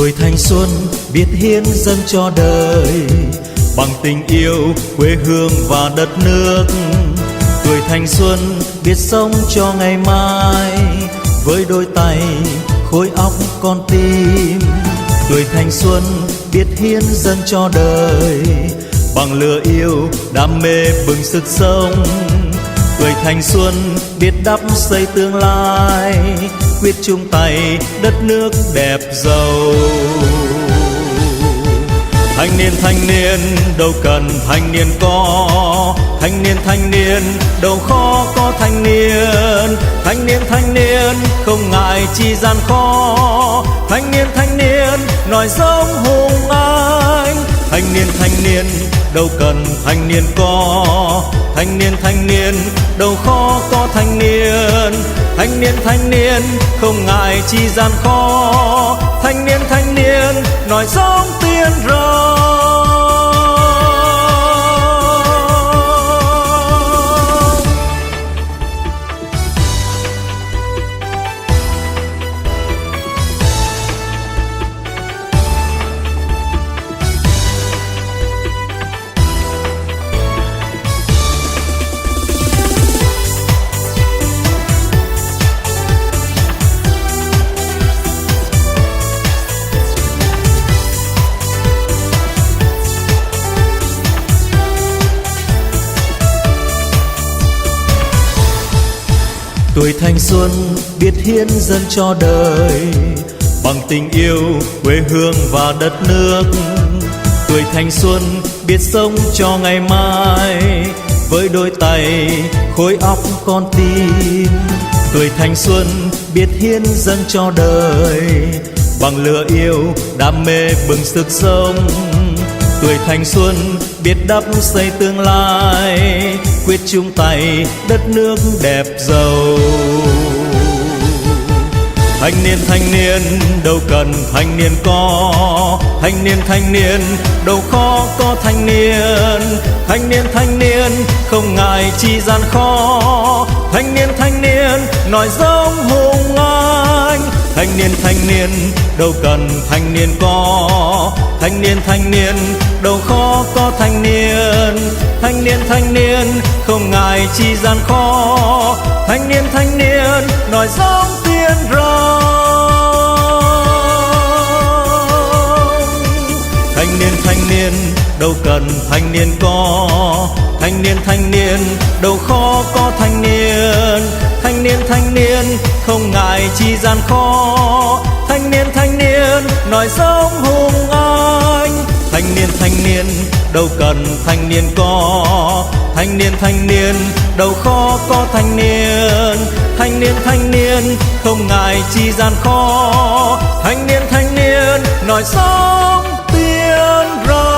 Tuổi thanh xuân biết hiến dâng cho đời, bằng tình yêu quê hương và đất nước. Tuổi thanh xuân biết sống cho ngày mai, với đôi tay khối óc con tim. Tuổi thanh xuân biết hiến dâng cho đời, bằng lửa yêu đam mê bừng sức sống. Tuổi thanh xuân biết đắp xây tương lai, quyết chung tay đất nước đẹp giàu. Thanh niên đâu cần thanh niên có, thanh niên đâu khó có thanh niên. Thanh niên không ngại chi gian khó, thanh niên nói giống hùng anh. Thanh niên đâu cần thanh niên có, thanh niên đâu khó có thanh niên. Thanh niên không ngại chi gian khó, thanh niên nói giống tiên rồng. Tuổi thanh xuân biết hiến dâng cho đời, bằng tình yêu quê hương và đất nước. Tuổi thanh xuân biết sống cho ngày mai, với đôi tay khối óc con tim. Tuổi thanh xuân biết hiến dâng cho đời, bằng lửa yêu đam mê bừng sức sống. Tuổi thanh xuân biết đắp xây tương lai, quyết chung tay đất nước đẹp giàu. Thanh niên đâu cần thanh niên có, thanh niên đâu khó có thanh niên. Thanh niên không ngại chi gian khó, thanh niên nói giống hùng anh. Thanh niên đâu cần thanh niên có, thanh niên đâu khó có thanh niên. Thanh niên không ngại chi gian khó, thanh niên nói giống tiên rồng. Thanh niên đâu cần thanh niên có, thanh niên đâu khó có thanh niên. Thanh niên không ngại chi gian khó, thanh niên nói giống hùng anh. Thanh niên đâu cần thanh niên có, thanh niên đâu khó có thanh niên. Thanh niên không ngại chi gian khó, thanh niên nói giống tiên rồng.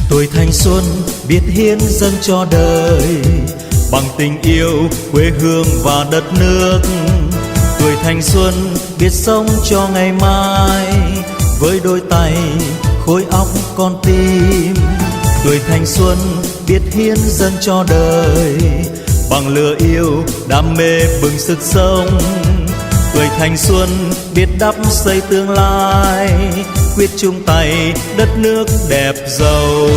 Tuổi thanh xuân biết hiến dâng cho đời, bằng tình yêu quê hương và đất nước. Tuổi thanh xuân biết sống cho ngày mai, với đôi tay khối óc con tim. Tuổi thanh xuân biết hiến dâng cho đời, bằng lửa yêu đam mê bừng sức sống. Tuổi thanh xuân biết đắp xây tương lai, quyết chung tay đất nước đẹp giàu.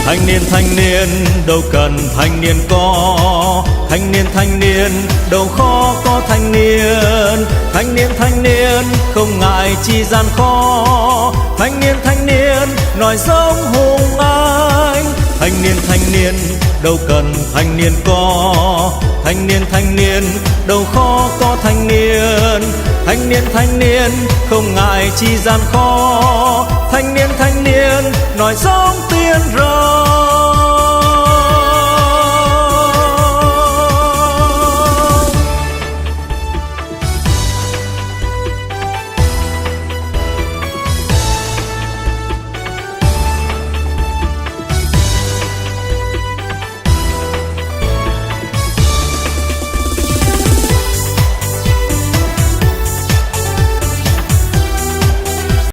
Thanh niên đâu cần thanh niên có, thanh niên đâu khó có thanh niên. Thanh niên không ngại chi gian khó, thanh niên nói giống hùng anh. Thanh niên đâu cần thanh niên có, thanh niên đâu khó có thanh niên. thanh niên không ngại chi gian khó. Thanh niên nói giống tiên rồi.